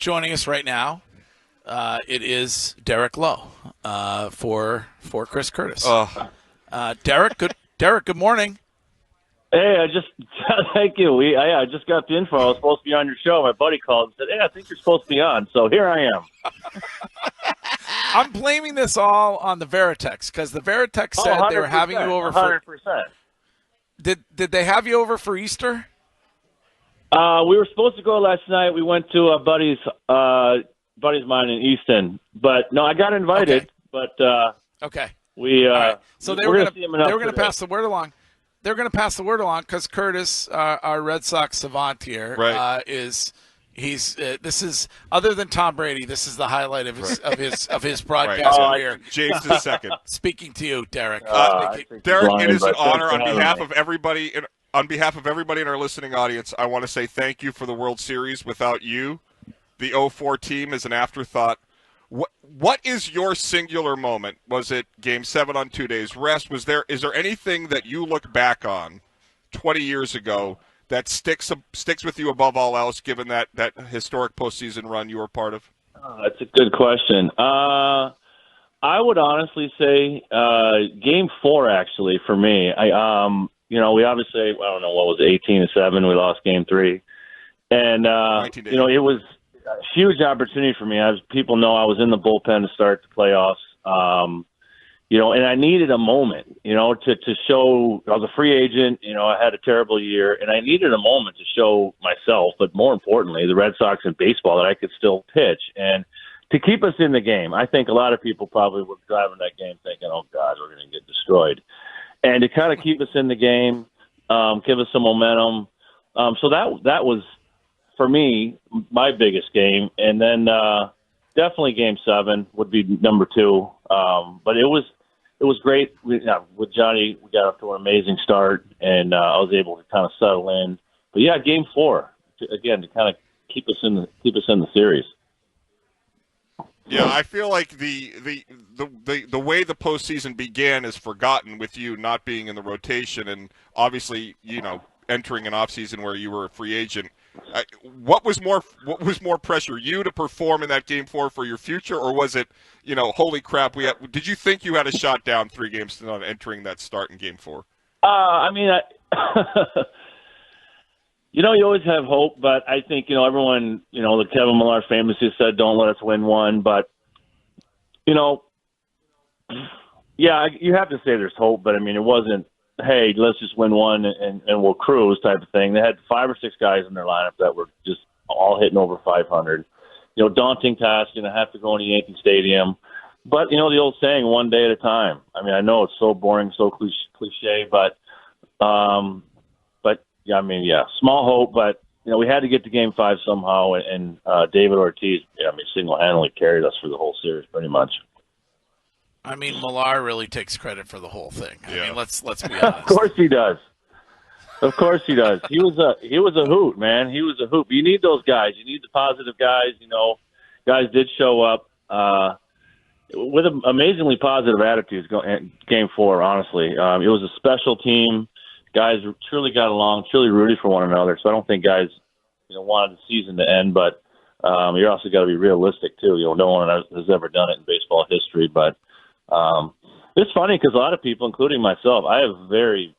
joining us right now, it is Derek Lowe for Chris Curtis. Derek, good morning. Hey, thank you. I just got the info. I was supposed to be on your show. My buddy called and said, "Hey, I think you're supposed to be on." So here I am. I'm blaming this all on the Veritex because the Veritex said they were having you over 100%. Did they have you over for Easter? We were supposed to go last night. We went to a buddy's of mine in Easton, but no, I got invited. Okay. But okay, right. So they were going to pass the word along. They're going to pass the word along because Curtis, our Red Sox savant here, right. This is other than Tom Brady. This is the highlight of his broadcast career. James is second. Speaking to you, Derek. Derek, it is an honor on behalf of everybody. On behalf of everybody in our listening audience, I want to say thank you for the World Series. Without you, the 04 team is an afterthought. What is your singular moment? Was it Game 7 on 2 days rest? Is there anything that you look back on 20 years ago that sticks with you above all else, given that historic postseason run you were part of? That's a good question. I would honestly say Game 4, actually, for me. We obviously, I don't know, what was it, 18-7. We lost Game 3. And, it was a huge opportunity for me. As people know, I was in the bullpen to start the playoffs. And I needed a moment, to show I was a free agent. I had a terrible year, and I needed a moment to show myself, but more importantly, the Red Sox and baseball, that I could still pitch and to keep us in the game. I think a lot of people probably were driving that game thinking, "Oh God, we're going to get destroyed," and to kind of keep us in the game, give us some momentum. So that was, for me, my biggest game. And then definitely Game 7 would be number 2. But it was great. With Johnny, we got up to an amazing start, and I was able to kind of settle in. But yeah, Game 4 to kind of keep us in the series. Yeah, I feel like the way the postseason began is forgotten with you not being in the rotation, and obviously entering an offseason where you were a free agent. What was more pressure, you to perform in that Game 4 for your future, or was it, holy crap, did you think you had a shot down 3 games to none entering that start in Game 4? You always have hope, but I think, everyone, the Kevin Millar famously said, "Don't let us win one." But, yeah, you have to say there's hope, but it wasn't, "Hey, let's just win one and we'll cruise" type of thing. They had 5 or 6 guys in their lineup that were just all hitting over 500. Daunting task, have to go into Yankee Stadium. But, the old saying, one day at a time. I know it's so boring, so cliche, but yeah, small hope. But, we had to get to Game 5 somehow, and David Ortiz, single-handedly carried us for the whole series pretty much. Millar really takes credit for the whole thing. Yeah. Let's be honest. Of course he does. He was a hoot, man. He was a hoot. You need those guys. You need the positive guys. Guys did show up with amazingly positive attitudes. Game 4, honestly, it was a special team. Guys truly got along, truly rooted for one another. So I don't think guys, wanted the season to end, but you also got to be realistic too. No one has ever done it in baseball history, but. It's funny because a lot of people, including myself, I have very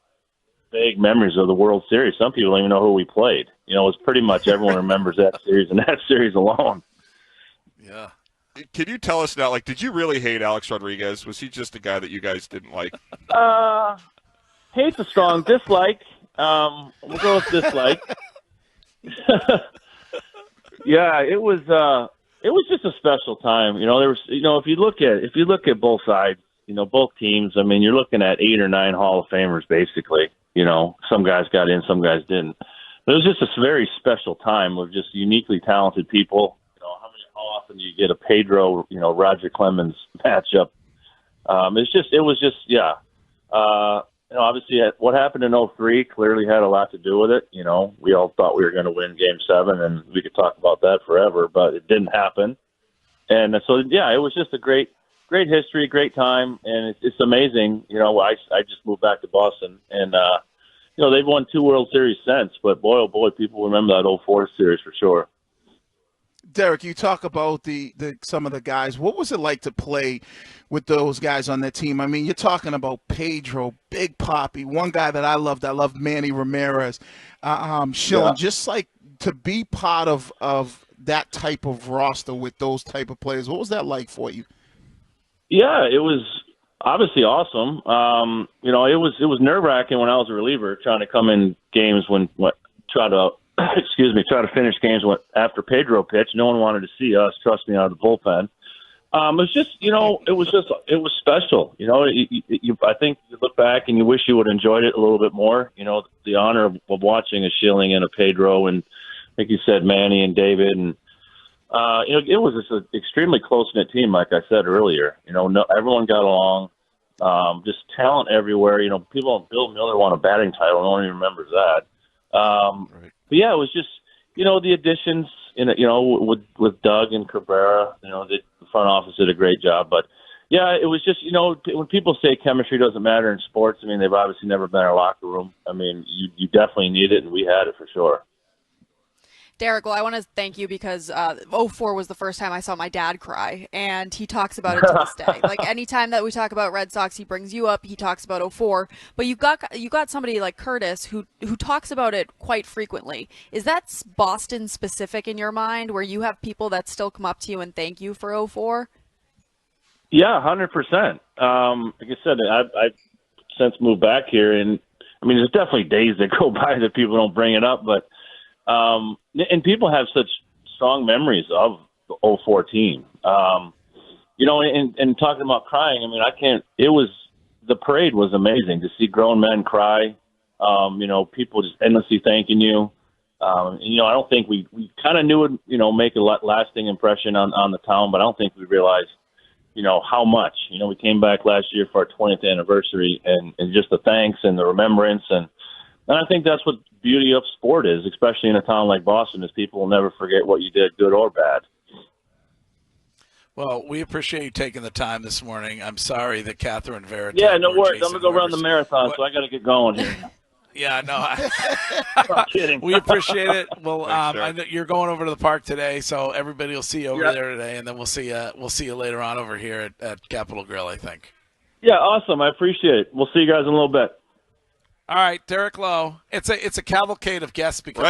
vague memories of the World Series. Some people don't even know who we played. It's pretty much everyone remembers that series and that series alone. Yeah. Can you tell us now, did you really hate Alex Rodriguez? Was he just a guy that you guys didn't like? Hate's a strong dislike. We'll go with dislike. Yeah, it was just a special time. There was, if you look at both sides, both teams, you're looking at 8 or 9 Hall of Famers, basically. Some guys got in, some guys didn't. But it was just a very special time of just uniquely talented people. How often do you get a Pedro, Roger Clemens matchup? Obviously what happened in 03 clearly had a lot to do with it. We all thought we were going to win Game 7, and we could talk about that forever, but it didn't happen. And so, yeah, it was just a great history, great time, and it's amazing. I just moved back to Boston, and they've won 2 World Series since. But boy, oh boy, people remember that 04 series for sure. Derek, you talk about the some of the guys. What was it like to play with those guys on that team? I mean, you're talking about Pedro, Big Papi, one guy that I loved Manny Ramirez, Schilling. Just like to be part of that type of roster with those type of players. What was that like for you? Yeah, it was obviously awesome. It was nerve-wracking when I was a reliever, trying to come in games try to finish games after Pedro pitched. No one wanted to see us, trust me, out of the bullpen. It was special. I think you look back and you wish you would have enjoyed it a little bit more. The honor of watching a Schilling and a Pedro, and like you said, Manny and David, and it was just an extremely close-knit team, like I said earlier. Everyone got along, just talent everywhere. Bill Miller won a batting title. No one even remembers that. Right. But yeah, it was just, the additions, with Doug and Cabrera, the front office did a great job. But yeah, it was just, when people say chemistry doesn't matter in sports, I mean, they've obviously never been in our locker room. I mean, you definitely need it, and we had it for sure. Derek, well, I want to thank you because 04 was the first time I saw my dad cry, and he talks about it to this day. Like, anytime that we talk about Red Sox, he brings you up, he talks about 04. But you got somebody like Curtis who talks about it quite frequently. Is that Boston specific in your mind, where you have people that still come up to you and thank you for 04? Yeah, 100%. Like I said, I've since moved back here, and I mean, there's definitely days that go by that people don't bring it up, but and people have such strong memories of the 04 team. And talking about crying, I mean, the parade was amazing to see grown men cry. People just endlessly thanking you. I don't think we kind of knew it, make a lasting impression on the town, but I don't think we realized, how much. We came back last year for our 20th anniversary, and just the thanks and the remembrance, and I think that's what the beauty of sport is, especially in a town like Boston, is people will never forget what you did, good or bad. Well, we appreciate you taking the time this morning. I'm sorry that Catherine Vera. Yeah, no worries. I'm going to go run the marathon, so I got to get going here. Yeah, no. I'm kidding. We appreciate it. Well, Thanks, I know you're going over to the park today, so everybody will see you over there today, and then we'll see you later on over here at Capitol Grill, I think. Yeah, awesome. I appreciate it. We'll see you guys in a little bit. All right, Derek Lowe. It's a cavalcade of guests because